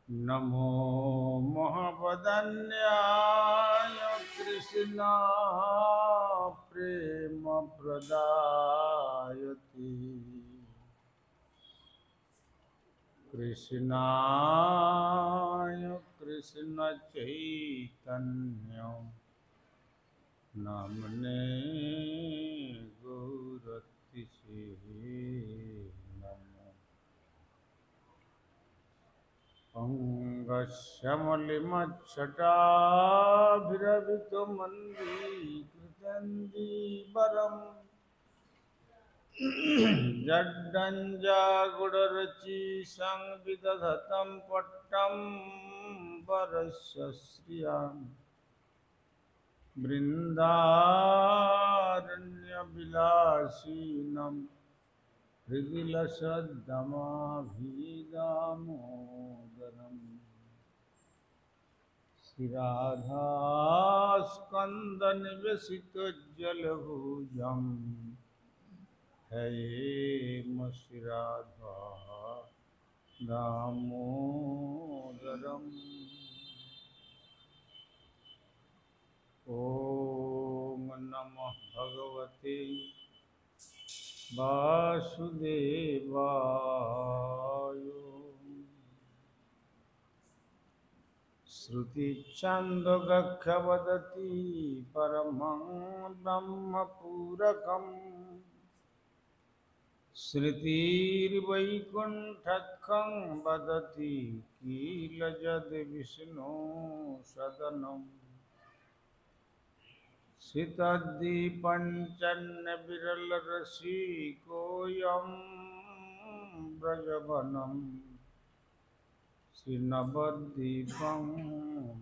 नमो महावदन्याय कृष्णा प्रेम प्रदायते कृष्णाय कृष्ण चैतन्य नामने गौरतिसे नमः अङ्गशमलिमच्छटाभिरवितुमन्वीकृतन्दीवरम् जड्डञ्जागुडरचि संविदधतं पट्टं वरस्य श्रियाम् बृन्दारण्यविलासिनं हृदिलसद्दमाभिदामोदरम् श्रीराधास्कन्दनिवेशितज्जलभुजं हयेम श्रीराधा दामोदरम् ॐ नमः भगवते वासुदेवाय श्रुतिछन्दोगक्षवदति परमं ब्रह्मपूरकम् श्रुतिर्वैकुण्ठखं वदति किल सदनम् सितद्दीपञ्चन्नविरलरसिकोऽयं व्रजवनं श्रीनवद्वीपं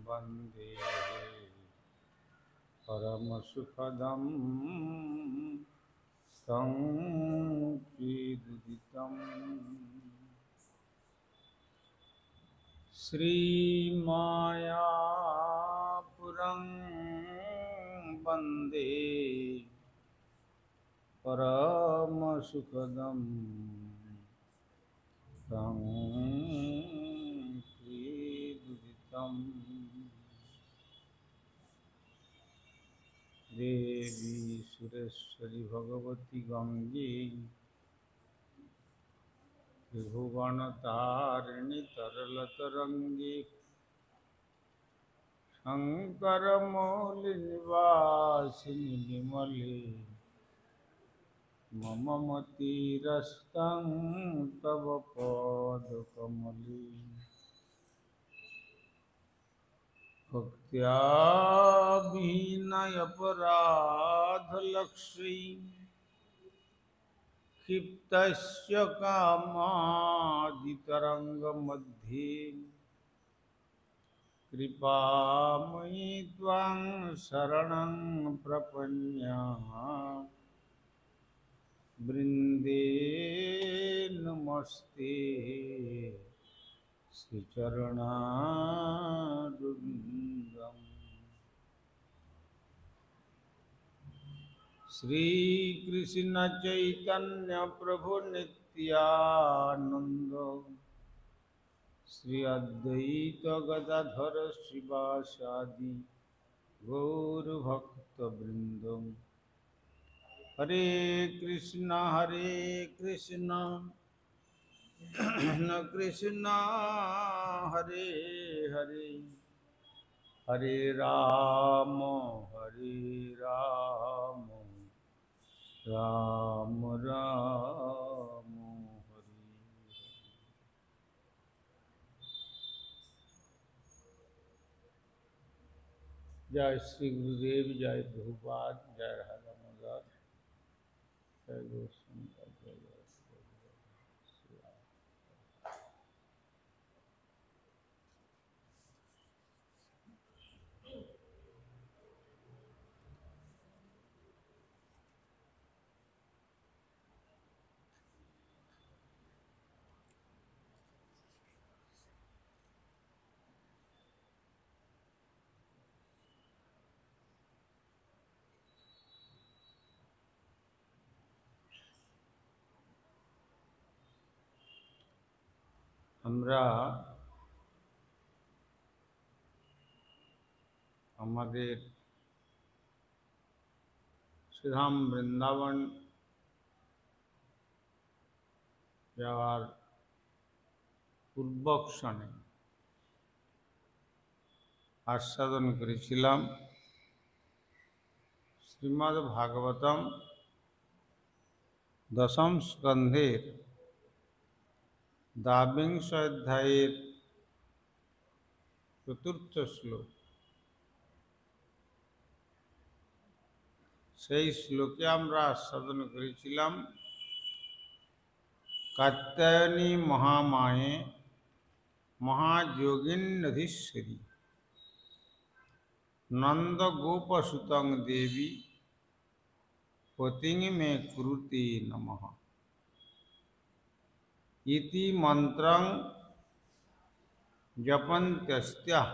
वन्दे परमसुखदं तं कीदुदितं श्रीमायापुरं वन्दे परमसुखदं तं कीदुदितं देवी सुरेश्वरी भगवती गंगे त्रिभुवनतारिणि तरलतरङ्गे शङ्करमौलिनिवासिनि विमले मम मतिरस्तं तव पादकमले भक्त्या विहीनयपराधलक्ष्मी क्षिप्तस्य कामादितरङ्गमध्ये कृपामयि त्वां शरणं प्रपन्या वृन्दे नमस्ते श्रीचरणारविन्दम् श्रीकृष्ण चैतन्य प्रभु नित्यानंद श्री अद्वैत गदाधर शिवासादि गौरभक्तवृंद हरे कृष्ण कृष्ण हरे हरे हरे राम राम राम हरे जय श्री गुरुदेव जय प्रभुपाद जय राधा मदार जय गोस्वामी जय जय আমরা আমাদের শ্রীধাম বৃন্দাবন যাওয়ার পূর্বক্ষণে আস্বাদন করেছিলাম শ্রীমদ্ ভাগবতম দশম স্কন্ধের দ্বাবিংশ অধ্যায়ের চতুর্থ শ্লোক। সেই শ্লোকে আমরা আস্বাদন করেছিলাম কাত্যায়নী মহামায়ে মহাযোগিন্নধীশ্বরী নন্দ গোপসুতং দেবী পতিং মে কুরুতে নমঃ ইতি মন্ত্রং জপন্ত্যস্ত্যাঃ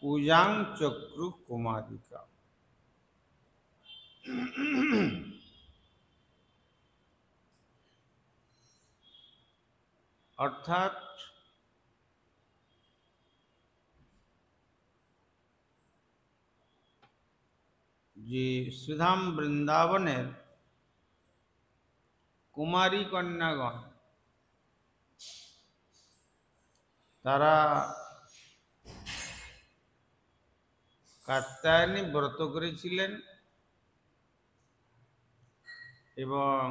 পূজাং চক্রু কুমারিকা। অর্থাৎ যে শ্রীধাম বৃন্দাবনের কুমারী কন্যাগণ তারা কাত্যায়নী ব্রত করেছিলেন এবং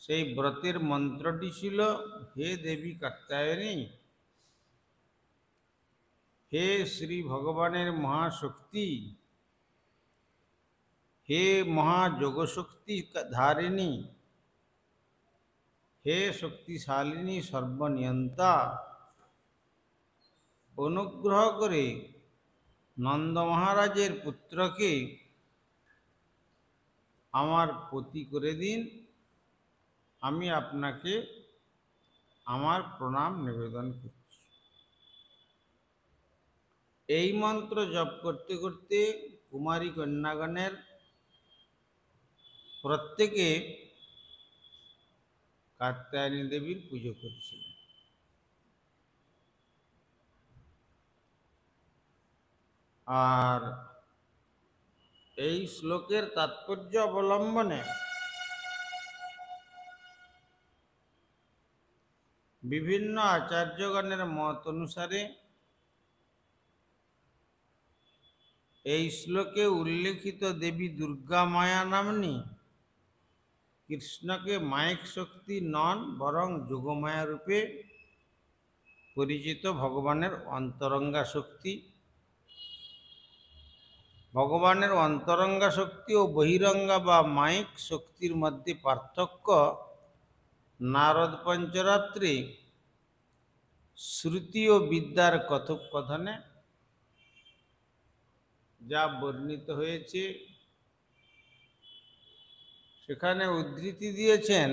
সেই ব্রতের মন্ত্রটি ছিল, হে দেবী কাত্যায়নী, হে শ্রী ভগবানের মহাশক্তি, হে মহাযোগশক্তি ধারিণী, হে শক্তিশালিনী সর্বনিয়ন্তা, অনুগ্রহ করে নন্দ মহারাজের পুত্রকে আমার পতি করে দিন, আমি আপনাকে আমার প্রণাম নিবেদন করছি। এই মন্ত্র জপ করতে করতে কুমারী কন্যাগণের প্রত্যেকে কাত্যায়নী দেবীর পুজো করেছিলেন। আর এই শ্লোকের তাৎপর্য অবলম্বনে বিভিন্ন আচার্যগণের মত অনুসারে এই শ্লোকে উল্লেখিত দেবী দুর্গা মায়া নাম্নী কৃষ্ণকে মায়িক শক্তি নন, বরং যোগমায়া রূপে পরিচিত ভগবানের অন্তরঙ্গা শক্তি। ভগবানের অন্তরঙ্গা শক্তি ও বহিরঙ্গা বা মায়িক শক্তির মধ্যে পার্থক্য নারদ পঞ্চরাত্রে শ্রুতি ও বিদ্যার কথোপকথনে যা বর্ণিত হয়েছে সেখানে উদ্ধৃতি দিয়েছেন,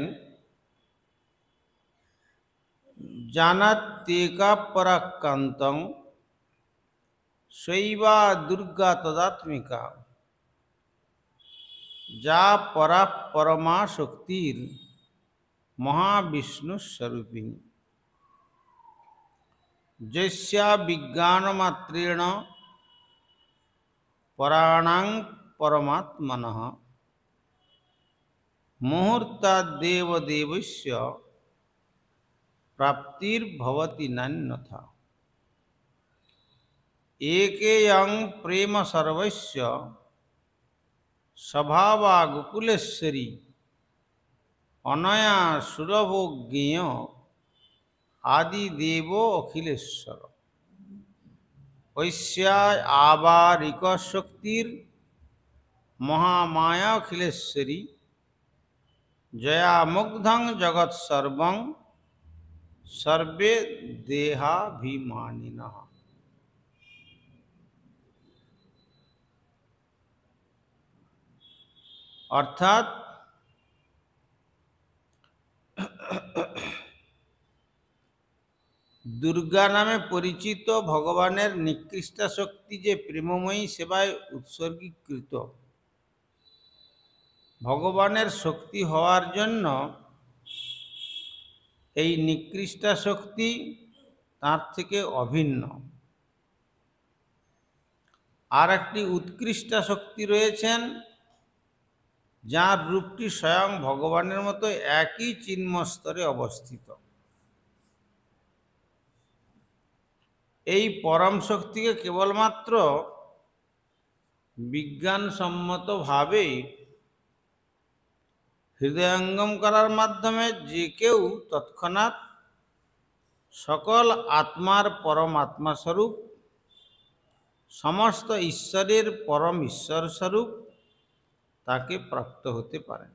জানাত্যেকা পরাক্রান্তং শৈবা দুর্গা তদাত্মিকা, যা পরা পরমা শক্তির মহাবিষ্ণু স্বরূপিণী, যস্যা বিজ্ঞানমাত্রেণ পরাণাং পরমাত্মনঃ মুহূর্তাদ্দেব দেবস্য প্রাপ্তির্ভবতি নান্যথা। একেয়ং প্রেম সর্বস্য স্বভাবা গোকুলেশ্বরী অনয়া সুরভোজ্ঞেয় আদিদেব অখিলেশ্বর। ঐস্যা আবারিক শক্তির মহামায়া অখিলেশ্বরী জয়া মুগ্ধং জগৎ সর্বং সর্বে দেহাভিমানিনঃ। অর্থাৎ দুর্গা নামে পরিচিত ভগবানের নিকৃষ্ট শক্তি যে প্রেমময়ী সেবায় উৎসর্গীকৃত। ভগবানের শক্তি হওয়ার জন্য এই নিকৃষ্ট শক্তি তার থেকে অভিন্ন। আর একটি উৎকৃষ্ট শক্তি রয়েছেন, যার রূপটি স্বয়ং ভগবানের মতো একই চিন্মস্তরে অবস্থিত। এই পরম শক্তিকে কেবলমাত্র বিজ্ঞানসম্মতভাবে হৃদয়ঙ্গম করার মাধ্যমে যে কেউ তৎক্ষণাৎ সকল আত্মার পরমাত্মা স্বরূপ, সমস্ত ঈশ্বরের পরম ঈশ্বর স্বরূপ তাকে প্রাপ্ত হতে পারেন।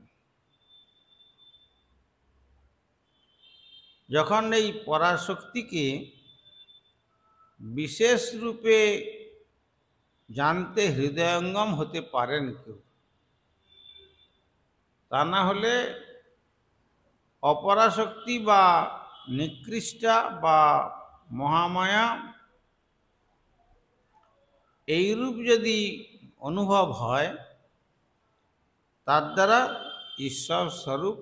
যখন এই পরাশক্তিকে বিশেষ রূপে জানতে হৃদয়ঙ্গম হতে পারেন কেউ, তা না হলে অপরাশক্তি বা নিকৃষ্টা বা মহামায়া এইরূপ যদি অনুভব হয়, তার দ্বারা ঈশ্বর স্বরূপ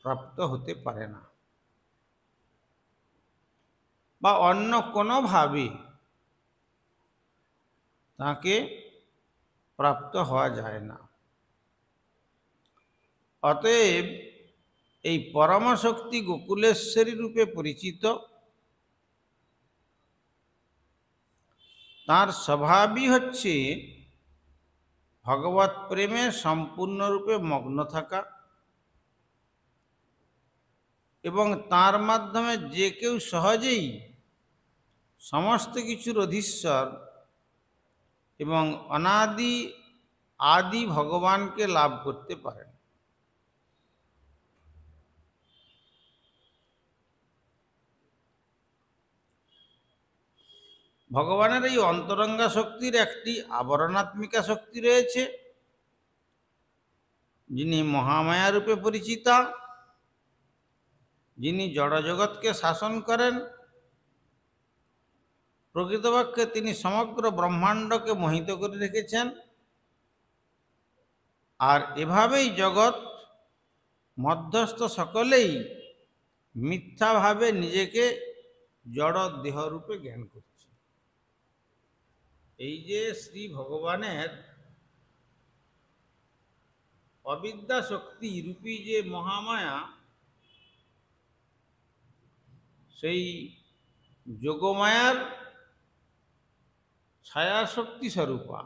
প্রাপ্ত হতে পারে না, বা অন্য কোনোভাবে তাকে প্রাপ্ত হওয়া যায় না। অতএব এই পরমশক্তি গোকুলেশ্বরী রূপে পরিচিত, তার স্বভাবই হচ্ছে ভগবৎ প্রেমে সম্পূর্ণরূপে মগ্ন থাকা, এবং তার মাধ্যমে যে কেউ সহজেই সমস্ত কিছুর অধীশ্বর এবং অনাদি আদি ভগবানকে লাভ করতে পারেন। ভগবানের এই অন্তরঙ্গা শক্তির একটি আবরণাত্মিকা শক্তি রয়েছে, যিনি মহামায়া রূপে পরিচিতা, যিনি জড়জগৎকে শাসন করেন। প্রকৃতপক্ষে তিনি সমগ্র ব্রহ্মাণ্ডকে মোহিত করে রেখেছেন, আর এভাবেই জগৎ মধ্যস্থ সকলেই মিথ্যাভাবে নিজেকে জড় দেহরূপে জ্ঞান করছে। এই যে শ্রী ভগবানের অবিদ্যা শক্তি রূপী যে মহামায়া, সেই যোগমায়ার ছায়া শক্তি স্বরূপা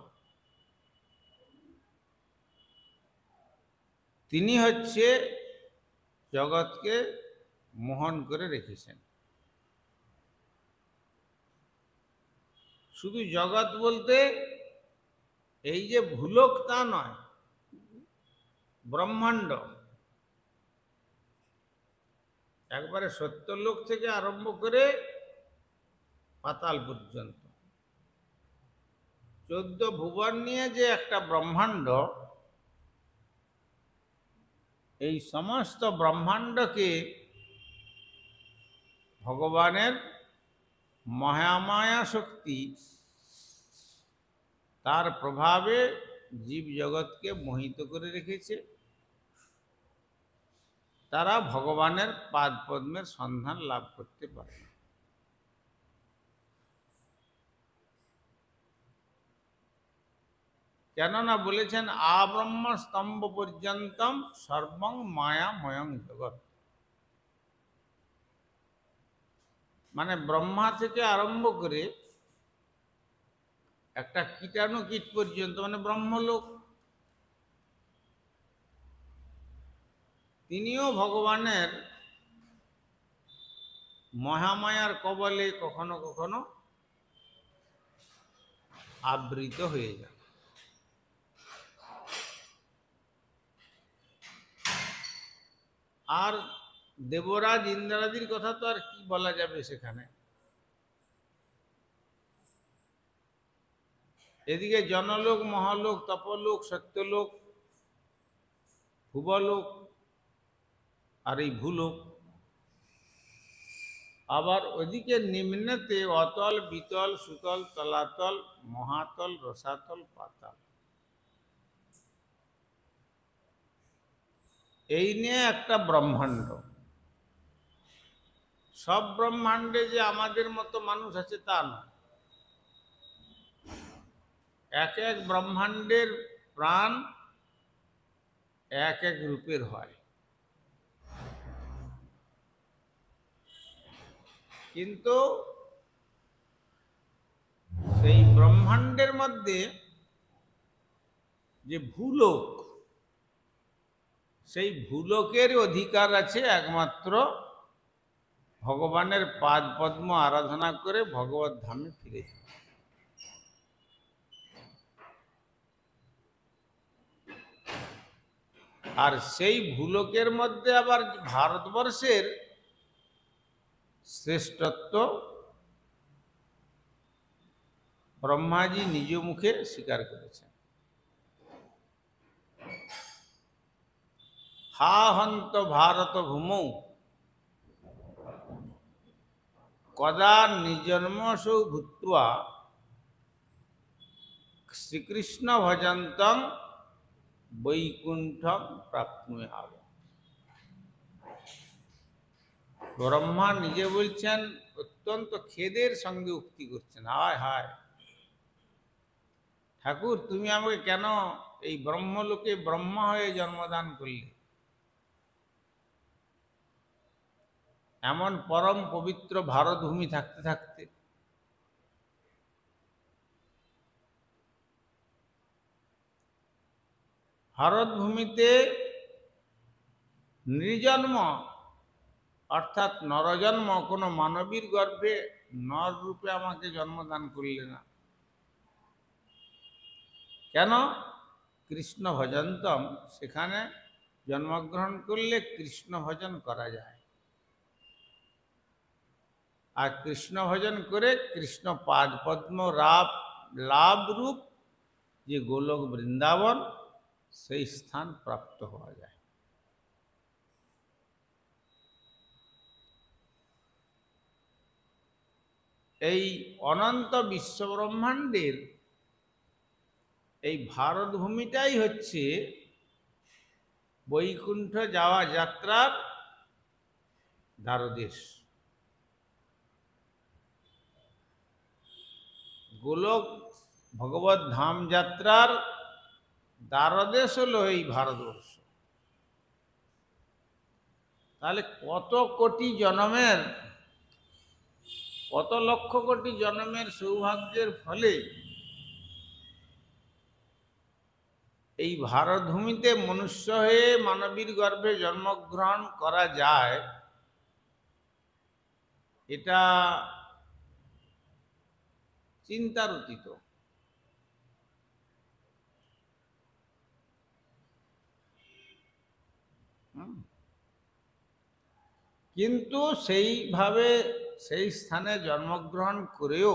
তিনি হচ্ছে জগৎকে মোহন করে রেখেছেন। শুধু জগৎ বলতে এই যে ভূলোক তা নয়, ব্রহ্মাণ্ড একবারে সত্যলোক থেকে আরম্ভ করে পাতাল পর্যন্ত 14 ভুবন নিয়ে যে একটা ব্রহ্মাণ্ড, এই সমস্ত ব্রহ্মাণ্ডকে ভগবানের মহামায়া শক্তি তার প্রভাবে জীব জগৎকে মোহিত করে রেখেছে। তারা ভগবানের পাদ পদ্মের সন্ধান লাভ করতে পারে না। কেননা বলেছেন আব্রহ্ম স্তম্ভ পর্যন্তম সর্বং মায়াময়ং জগৎ, মানে ব্রহ্মা থেকে আরম্ভ করে একটা কীটাণু কীট পর্যন্ত, মানে ব্রহ্মলোক, তিনিও ভগবানের মহামায়ার কবলে কখনো কখনো আবৃত হয়ে যান। আর দেবরাজ ইন্দ্রাদির কথা তো আর কি বলা যাবে সেখানে। এদিকে জনলোক, মহালোক, তপলোক, সত্যলোক, ভুবলোক আর এই ভূলোক, আবার ওদিকে নিম্নেতে অতল, বিতল, সুতল, তলাতল, মহাতল, রসাতল, পাতাল, এই নিয়ে একটা ব্রহ্মাণ্ড। সব ব্রহ্মাণ্ডে যে আমাদের মতো মানুষ আছে তা নয়। এক এক ব্রহ্মাণ্ডের প্রাণ এক এক রূপের হয়, কিন্তু সেই ব্রহ্মাণ্ডের মধ্যে যে ভূলোক, সেই ভূলোকের অধিকার আছে একমাত্র ভগবানের পাদ পদ্ম আরাধনা করে ভগবত ধামে ফিরে যায়। আর সেই ভূলোকের মধ্যে আবার ভারতবর্ষের শ্রেষ্ঠত্ব ব্রহ্মাজি নিজ মুখে স্বীকার করেছেন। হা হন্ত ভারত ভূমৌ কদা নিজন্মসৌ ভূত্বা শ্রীকৃষ্ণ ভজন্তং বৈকুণ্ঠম প্রাপ্নুয়াব। ব্রহ্মা নিজে বলছেন, অত্যন্ত খেদের সঙ্গে উক্তি করছেন, হায় হায় ঠাকুর, তুমি আমাকে কেন এই ব্রহ্মলোকে ব্রহ্মা হয়ে জন্মদান করলে? এমন পরম পবিত্র ভারতভূমি থাকতে থাকতে। ভারতভূমিতে নৃজন্ম অর্থাৎ নরজন্ম, কোনো মানবীর গর্ভে নর রূপে আমাকে জন্মদান করলে না কেন? কৃষ্ণ ভজন্তম, সেখানে জন্মগ্রহণ করলে কৃষ্ণ ভজন করা যায়, আর কৃষ্ণ ভজন করে কৃষ্ণ পাদ পদ্ম লাভ রূপ যে গোলক বৃন্দাবন, সেই স্থান প্রাপ্ত হওয়া যায়। এই অনন্ত বিশ্বব্রহ্মাণ্ডের এই ভারতভূমিটাই হচ্ছে বৈকুণ্ঠ যাওয়া যাত্রার দ্বারদেশ। গোলক ভগবত ধাম যাত্রার দ্বারদেশ হলো এই ভারতবর্ষ। তাহলে কত কোটি জন্মের, কত লক্ষ কোটি জন্মের সৌভাগ্যের ফলে এই ভারতভূমিতে মনুষ্য হয়ে মানবীর গর্ভে জন্মগ্রহণ করা যায়, এটা চিন্তার অতীত। কিন্তু সেইভাবে সেই স্থানে জন্মগ্রহণ করেও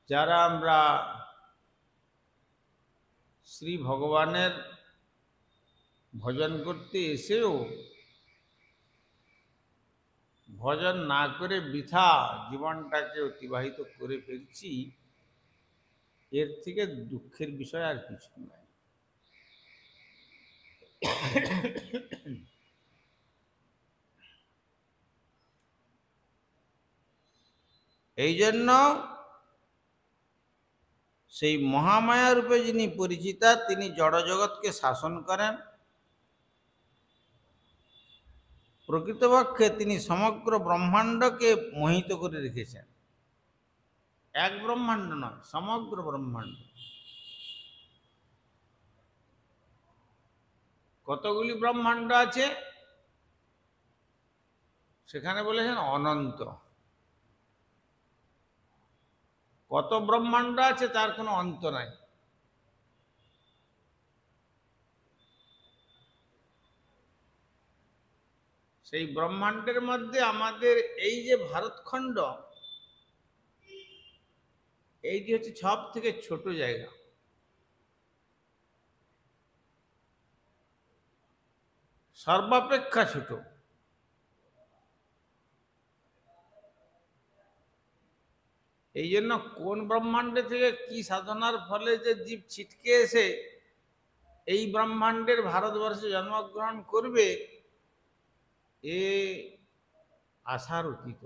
যারা আমরা শ্রী ভগবানের ভজন করতে এসেও ভজন না করে বৃথা জীবনটাকে অতিবাহিত করে ফেলছি, এর থেকে দুঃখের বিষয় আর কিছু নয়। এই জন্য সেই মহামায়া রূপে যিনি পরিচিতা, তিনি জড়জগৎকে শাসন করেন। প্রকৃতপক্ষে তিনি সমগ্র ব্রহ্মাণ্ডকে মোহিত করে রেখেছেন। এক ব্রহ্মাণ্ড নয়, সমগ্র ব্রহ্মাণ্ড। কতগুলি ব্রহ্মাণ্ড আছে সেখানে বলেছেন? অনন্ত। কত ব্রহ্মাণ্ড আছে তার কোনো অন্ত নাই। সেই ব্রহ্মাণ্ডের মধ্যে আমাদের এই যে ভারতখণ্ড, এইটি হচ্ছে সব থেকে ছোট জায়গা। সর্বাপেক্ষা ছোট। এই জন্য কোন ব্রহ্মাণ্ডে থেকে কি সাধনার ফলে যে জীব ছিটকে এসে এই ব্রহ্মাণ্ডের ভারতবর্ষে জন্মগ্রহণ করবে, এ আশার অতীত।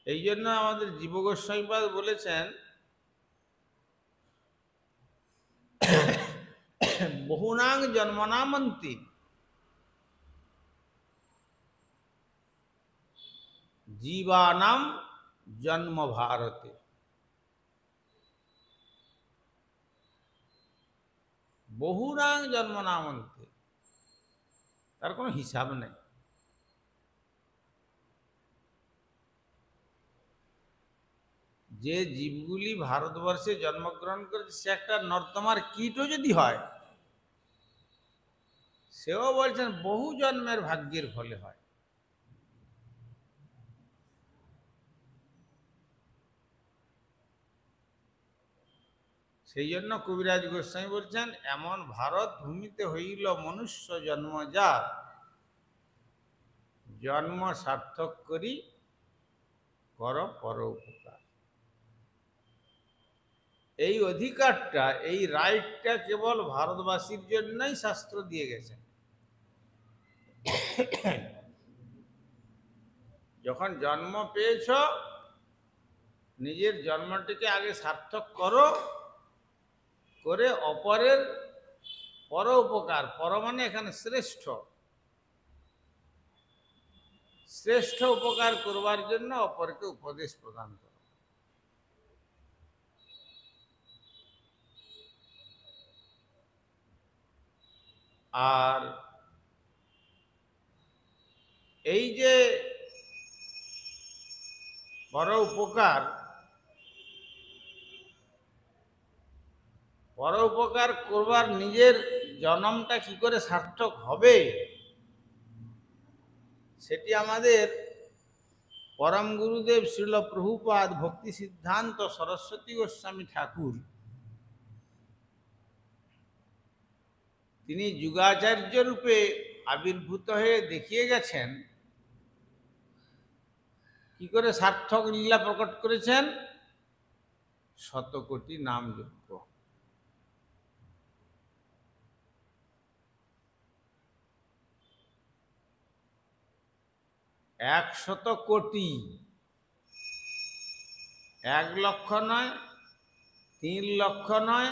এই জন্য আমাদের জীব গোস্বামীপাদ বলেছেন, বহুনাং জন্মনামন্তি জীবানাম জন্ম ভারতে। বহুনাং জন্মনামন্তি, তার কোনো হিসাব নেই। যে জীবগুলি ভারতবর্ষে জন্মগ্রহণ করেছে, সে একটা নর্দমার কীটও যদি হয়, সেও বলছেন বহু জন্মের ভাগ্যের ফলে হয়। সেই জন্য কবিরাজ গোস্বামী বলছেন, এমন ভারত ভূমিতে হইল মনুষ্য জন্ম যার, জন্ম সার্থক করি কর পর উপকার। এই অধিকারটা, এই রাইটটা কেবল ভারতবাসীর জন্যই শাস্ত্র দিয়ে গেছেন। যখন জন্ম পেয়েছ, নিজের জন্মটিকে আগে সার্থক করো, করে অপরের পর উপকার, পর মানে এখানে শ্রেষ্ঠ, শ্রেষ্ঠ উপকার করবার জন্য অপরকে উপদেশ প্রদান করো। আর এই যে পর উপকার, পর উপকার করবার নিজের জন্মটা কি করে সার্থক হবে, সেটি আমাদের পরম গুরুদেব শ্রীল প্রভুপাদ ভক্তি সিদ্ধান্ত সরস্বতী গোস্বামী ঠাকুর, তিনি যুগাচার্য রূপে আবির্ভূত হয়ে দেখিয়ে গেছেন। কি করে সার্থক লীলা প্রকট করেছেন? শতকোটি নাম যজ্ঞ। একশত কোটি, 1 লক্ষ নয়, 3 লক্ষ নয়,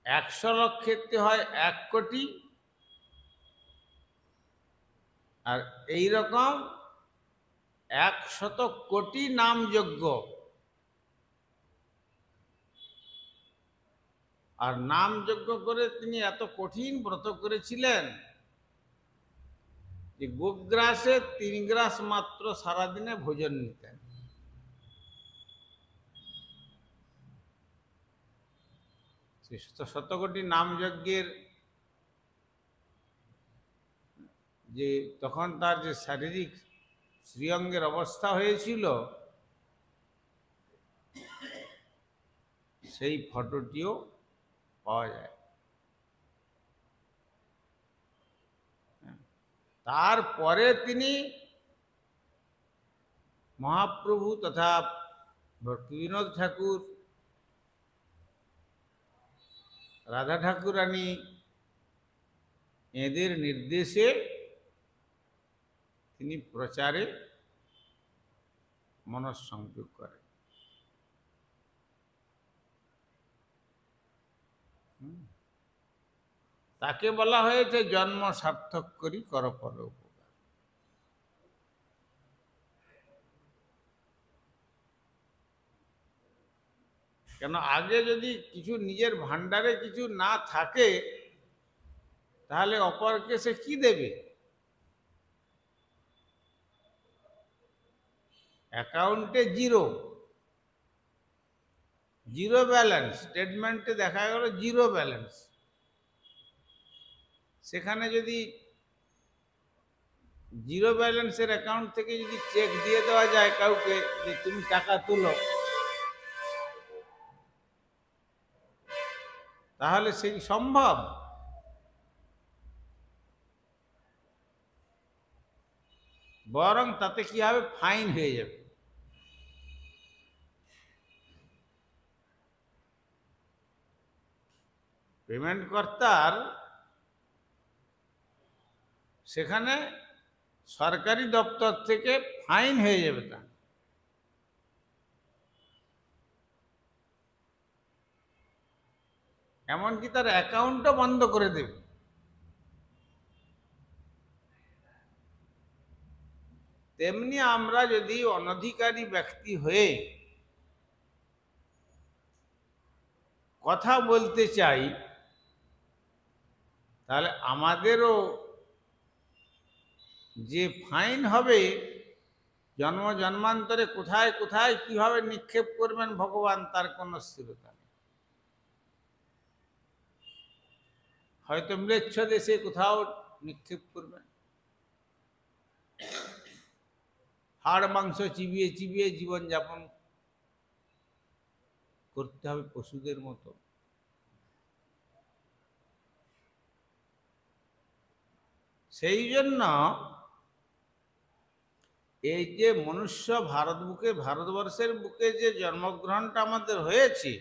100 লক্ষেতে হয় 1 কোটি, আর এই রকম 100 কোটি নাম যজ্ঞ। আর নাম যজ্ঞ করে তিনি এত কঠিন ব্রত করেছিলেন যে গোগ্রাসে 3 গ্রাস মাত্র সারাদিনে ভোজন নিতেন। শতকোটি নাম যজ্ঞের যে তখন তার যে শারীরিক শ্রীঅঙ্গের অবস্থা হয়েছিল, সেই ফটোটিও পাওয়া যায়। তারপরে তিনি মহাপ্রভু তথা ভক্তিবিনোদ ঠাকুর, রাধা ঠাকুরানী, এদের নির্দেশে তিনি প্রচারে মনঃসংযোগ করেন। তাকে বলা হয়েছে জন্ম সার্থক করি কর পর উপকার। কেন আগে যদি কিছু নিজের ভান্ডারে কিছু না থাকে, তাহলে অপরকে সে কি দেবে? অ্যাকাউন্টে জিরো, জিরো ব্যালেন্স, স্টেটমেন্টে দেখা গেল জিরো ব্যালেন্স। সেখানে যদি জিরো ব্যালেন্সের অ্যাকাউন্ট থেকে যদি চেক দিয়ে দেওয়া যায় কাউকে যে তুমি টাকা তুলো, তাহলে সেই সম্ভব? বরং তাতে কি হবে? ফাইন হয়ে যাবে। পেমেন্ট কর্তার সেখানে সরকারি দপ্তর থেকে ফাইন হয়ে যাবে তা। এমনকি তার অ্যাকাউন্টও বন্ধ করে দেবে। তেমনি আমরা যদি অনধিকারী ব্যক্তি হয়ে কথা বলতে চাই, তাহলে আমাদেরও যে ফাইন হবে, জন্ম জন্মান্তরে কোথায় কোথায় কিভাবে নিক্ষেপ করবেন ভগবান তার কোনো স্থিরতা নেই। হয়তো ম্লেচ্ছ দেশে কোথাও নিক্ষেপ করবেন, হাড় মাংস চিবিয়ে চিবিয়ে জীবনযাপন করতে হবে পশুদের মতো। সেই জন্য এই যে মনুষ্য ভারতবর্ষের বুকে যে জন্মগ্রহণটা আমাদের হয়েছে,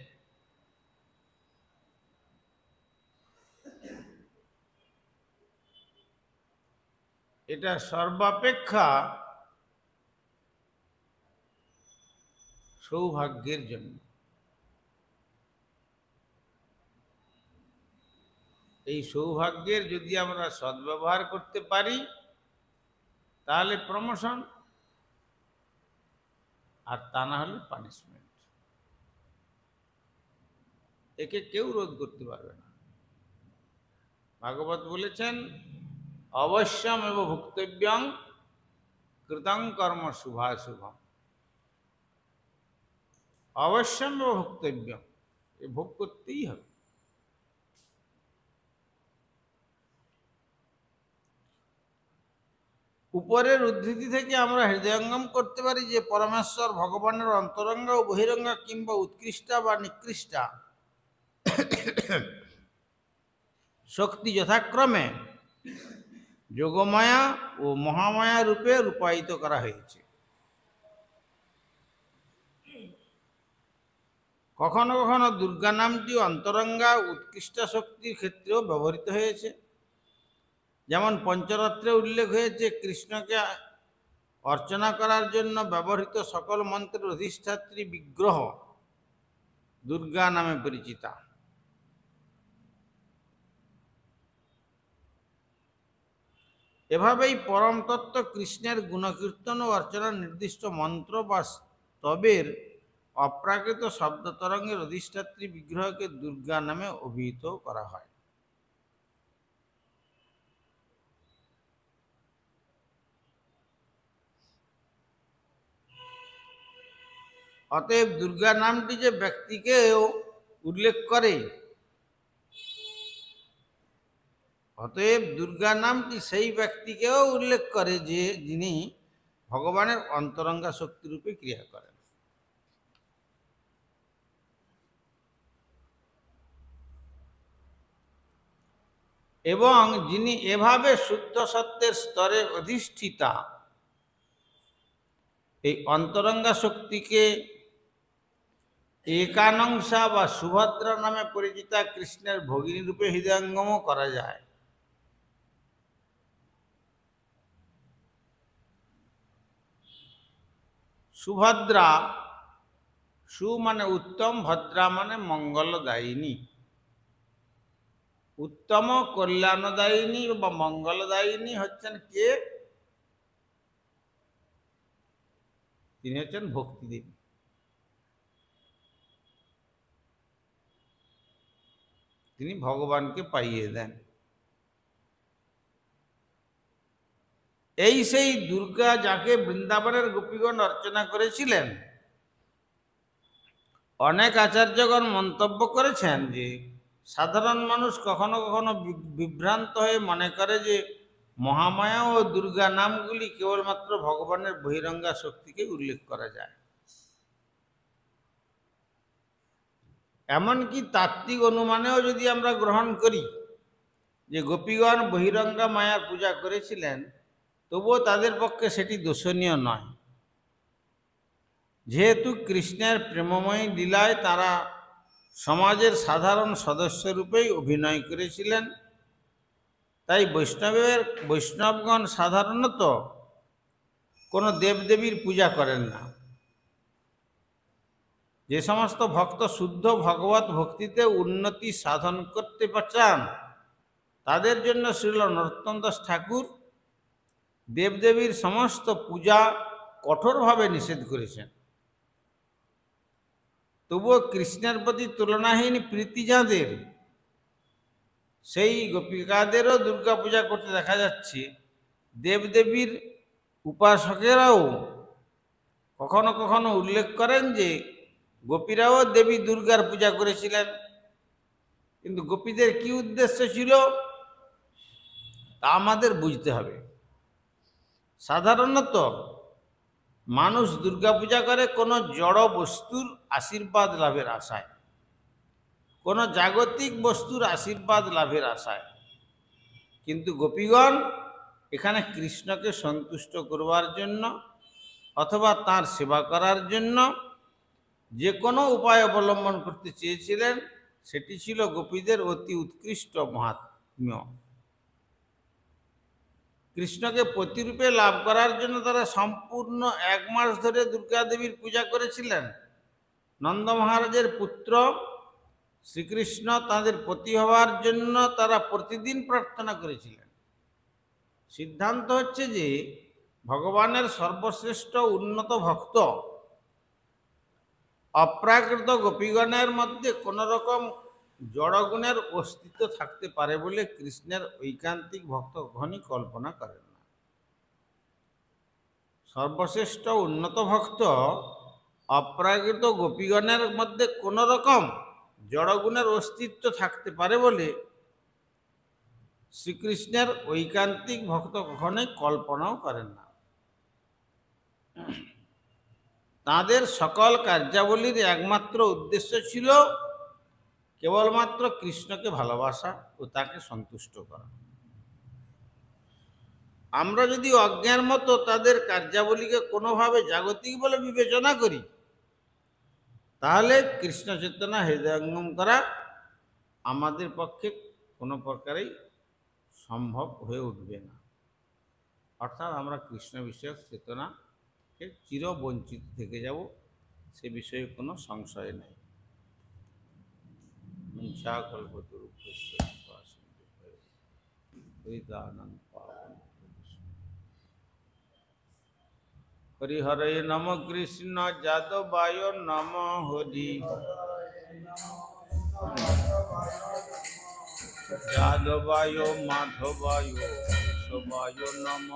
এটা সর্বাপেক্ষা সৌভাগ্যের জন্য। এই সৌভাগ্যের যদি আমরা সদ্ব্যবহার করতে পারি তাহলে প্রমোশন, আর তা না হলে পানিশমেন্ট। একে কেউ রোধ করতে পারবে না। ভাগবত বলেছেন, অবশ্যম এব ভুক্তব্যং কৃতং কর্ম শুভাশুভম। অবশ্যম এব ভুক্তব্যং, এ ভোগ করতেই হবে। উপরের উদ্ধৃতি থেকে আমরা হৃদয়ঙ্গম করতে পারি যে পরমেশ্বর ভগবানের অন্তরঙ্গা ও বহিরঙ্গা কিংবা উৎকৃষ্টা বা নিকৃষ্টা শক্তি যথাক্রমে যোগমায়া ও মহামায়া রূপে রূপায়িত করা হয়েছে। কখনো কখনো দুর্গা নামটি অন্তরঙ্গা উৎকৃষ্টা শক্তির ক্ষেত্রেও ব্যবহৃত হয়েছে। যেমন পঞ্চরত্রে উল্লেখ হয়েছে, কৃষ্ণকে অর্চনা করার জন্য ব্যবহৃত সকল মন্ত্রের অধিষ্ঠাত্রী বিগ্রহ দুর্গা নামে পরিচিতা। এভাবেই পরম তত্ত্ব কৃষ্ণের গুণকীর্তন ও অর্চনার নির্দিষ্ট মন্ত্র বা স্তবের অপ্রাকৃত শব্দ তরঙ্গের অধিষ্ঠাত্রী বিগ্রহকে দুর্গা নামে অভিহিত করা হয়। অতএব দুর্গা নামটি যে ব্যক্তিকেও উল্লেখ করে, অতএব দুর্গা নামটি সেই ব্যক্তিকেও উল্লেখ করে যে যিনি ভগবানের অন্তরঙ্গা শক্তিরূপে ক্রিয়া করেন। এবং যিনি এভাবে শুদ্ধ সত্যের স্তরে অধিষ্ঠিতা, এই অন্তরঙ্গা শক্তিকে একানংসা বা সুভদ্রা নামে পরিচিতা কৃষ্ণের ভগিনী রূপে হৃদয়ঙ্গমও করা যায়। সুভদ্রা, সু মানে উত্তম, ভদ্রা মানে মঙ্গলদায়িনী। উত্তম কল্যাণদায়িনী বা মঙ্গলদায়িনী হচ্ছেন কে? তিনি হচ্ছেন ভক্তিদেবী। তিনি ভগবানকে পাইয়ে দেন। এই সেই দুর্গা যাকে বৃন্দাবনের গোপীগণ অর্চনা করেছিলেন। অনেক আচার্যগণ মন্তব্য করেছেন যে সাধারণ মানুষ কখনো কখনো বিভ্রান্ত হয়ে মনে করে যে মহামায়া ও দুর্গা নামগুলি কেবলমাত্র ভগবানের বহিরঙ্গা শক্তিকে উল্লেখ করা যায়। এমনকি তাত্ত্বিক অনুমানেও যদি আমরা গ্রহণ করি যে গোপীগণ বহিরঙ্গা মায়ার পূজা করেছিলেন, তবুও তাদের পক্ষে সেটি দোষণীয় নয়। যেহেতু কৃষ্ণের প্রেমময়ী লীলায় তারা সমাজের সাধারণ সদস্যরূপেই অভিনয় করেছিলেন, তাই বৈষ্ণবগণ সাধারণত কোনো দেবদেবীর পূজা করেন না। যে সমস্ত ভক্ত শুদ্ধ ভগবত ভক্তিতে উন্নতি সাধন করতে চান তাদের জন্য শ্রীল নরোত্তম দাস ঠাকুর দেবদেবীর সমস্ত পূজা কঠোরভাবে নিষেধ করেছেন। তবুও কৃষ্ণের প্রতি তুলনাহীন প্রীতি যাঁদের, সেই গোপিকাদেরও দুর্গা পূজা করতে দেখা যাচ্ছে। দেবদেবীর উপাসকেরাও কখনো কখনো উল্লেখ করেন যে গোপীরাও দেবী দুর্গার পূজা করেছিলেন, কিন্তু গোপীদের কি উদ্দেশ্য ছিল তা আমাদের বুঝতে হবে। সাধারণত মানুষ দুর্গা পূজা করে কোনো জড় বস্তুর আশীর্বাদ লাভের আশায়, কোনো জাগতিক বস্তুর আশীর্বাদ লাভের আশায়, কিন্তু গোপীগণ এখানে কৃষ্ণকে সন্তুষ্ট করবার জন্য অথবা তার সেবা করার জন্য যে কোনো উপায় অবলম্বন করতে চেয়েছিলেন, সেটি ছিল গোপীদের অতি উৎকৃষ্ট মাহাত্ম্য। কৃষ্ণকে প্রতিরূপে লাভ করার জন্য তারা সম্পূর্ণ 1 মাস ধরে দুর্গা দেবীর পূজা করেছিলেন। নন্দ মহারাজের পুত্র শ্রীকৃষ্ণ তাদের পতি হওয়ার জন্য তারা প্রতিদিন প্রার্থনা করেছিলেন। সিদ্ধান্ত হচ্ছে যে ভগবানের সর্বশ্রেষ্ঠ উন্নত ভক্ত অপ্রাকৃত গোপীগণের মধ্যে কোনো রকম জড়গুণের অস্তিত্ব থাকতে পারে বলে কৃষ্ণের ঐকান্তিক ভক্তগণই কল্পনা করেন না। সর্বশ্রেষ্ঠ উন্নত ভক্ত অপ্রাকৃত গোপীগণের মধ্যে কোনো রকম জড়গুণের অস্তিত্ব থাকতে পারে বলে শ্রীকৃষ্ণের ঐকান্তিক ভক্ত কখনোই কল্পনাও করেন না। তাদের সকল কার্যাবলীর একমাত্র উদ্দেশ্য ছিল কেবলমাত্র কৃষ্ণকে ভালোবাসা ও তাকে সন্তুষ্ট করা। আমরা যদি অজ্ঞার মতো তাদের কার্যাবলীকে কোনোভাবে জাগতিক বলে বিবেচনা করি, তাহলে কৃষ্ণ চেতনা হৃদয়ঙ্গম করা আমাদের পক্ষে কোনো প্রকারেই সম্ভব হয়ে উঠবে না। অর্থাৎ আমরা কৃষ্ণ বিষয়ক চেতনাকে চিরবঞ্চিত থেকে যাব, সে বিষয়ে কোনো সংশয় নেই। হরিহরে নম কৃষ্ণ যাদবায় নম হরি, যাদবায় মাধবায় সবায় নম,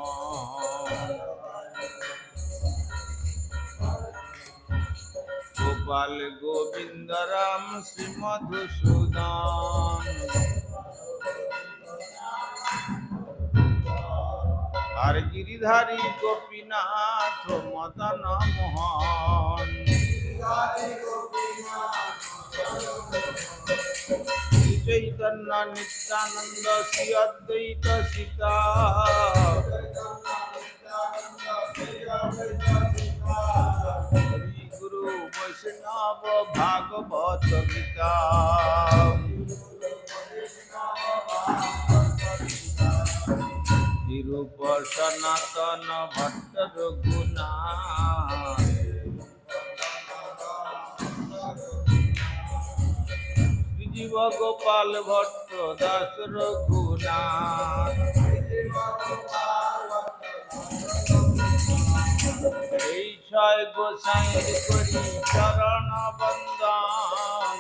গোপাল গোবিন্দ রাম শ্রী মধুসূদন, আর গিরিধারী গোপীনাথ মদন মোহন, চৈতন্য নিত্যানন্দ শ্রী অদ্বৈত সীতা, হরি গুরু বৈষ্ণব ভাগবত গীতা, রূপ সনাতন ভট্ট রঘুনাথ, শ্রীজীব গোপাল ভট্ট দাস রঘুনাথ, এই 6 গোসাইয়ের করি চরণ বন্দন,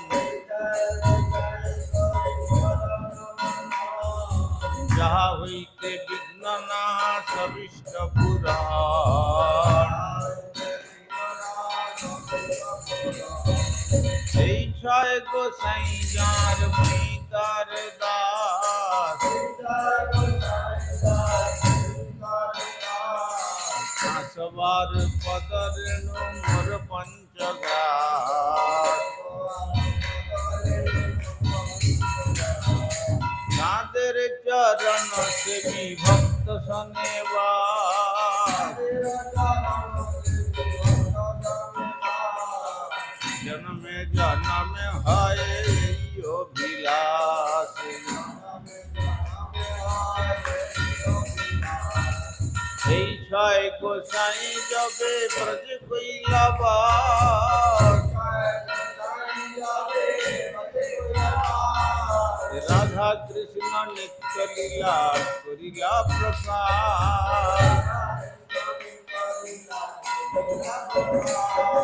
যাহা হইতে বিঘ্ন নাশ অভীষ্ট পুরাণ, এই 6 গোসাই যার পিতার দাস, সবার পদরেণু মোর পঞ্চগ্রাস, তাদের চরণ সেবী ভক্ত শোনেবার, জন্মে জন্মে হয় অভিলাষ, छय गोसाई जबे ब्रज कइला बास राधा कृष्ण नित्य लीला करिला प्रकाश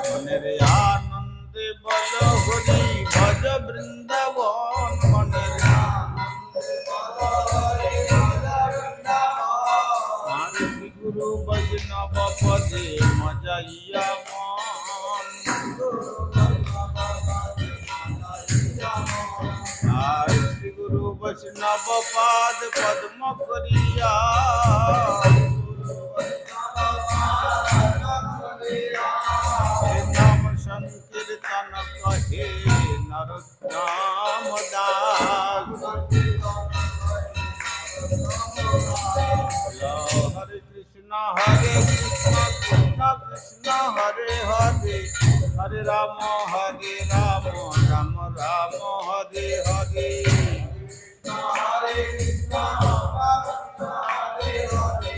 मनेरे आनंद बल हरि भज वृंदावन मनेरे मानसी गुरु वैष्णव पदे मजैया मन श्री गुरु वैष्णव पाद पद्म करिया नाम संकीर्तन कहे नरोत्तम दास हरे कृष्ण कृष्ण कृष्ण हरे हरे हरे राम राम राम हरे हरे हरे कृष्ण हरे हरे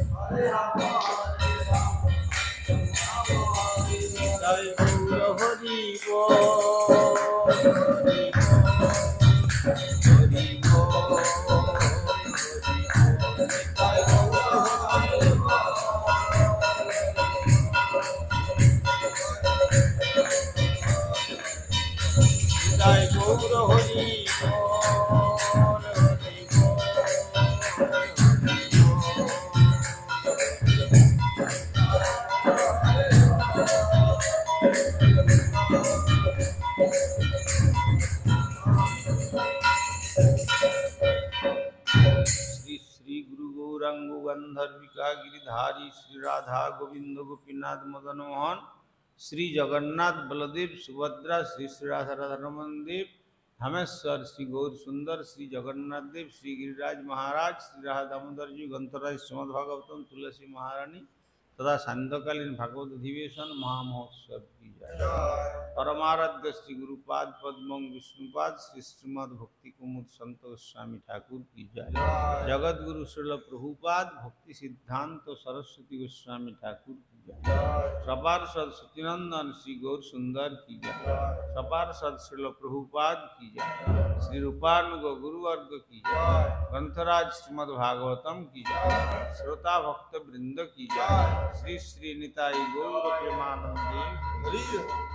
हरे राम जय गुरु हरि बोल हरि बोल जय गौर हरि श्री गुरु गौरांग गंधर्विका गिरिधारी श्री राधा गोविंद गोपीनाथ मदन मोहन श्री जगन्नाथ बलदेव सुभद्रा श्री श्री राधा राधारमन देव हमेश्वर श्री गौर सुंदर श्री जगन्नाथ देव श्री गिरिराज महाराज श्री राधा दामोदर जी ग्रंथराज श्रीमद भागवतम तुलसी महारानी तथा सांध्यकालीन भागवत अधिवेशन महामहोत्सव की जय। परमाराध्य श्री गुरुपाद पद्म विष्णुपाद श्री श्रीमद भक्ति कुमुद संत गोस्वामी ठाकुर की जय। जगत गुरु श्रील प्रभुपाद भक्ति सिद्धांत सरस्वती गोस्वामी ठाकुर की जय। सपार सद सचिनंदन श्री गौर सुंदर की जय। सपार सद श्रील प्रभुपाद की जय। श्री रूपानुग गुरुवर्ग की जय। ग्रंथराज श्रीमद भागवतम की जय। श्रोता भक्त वृंद की जय। श्री श्री निताई गौर प्रेमानंदे हरि।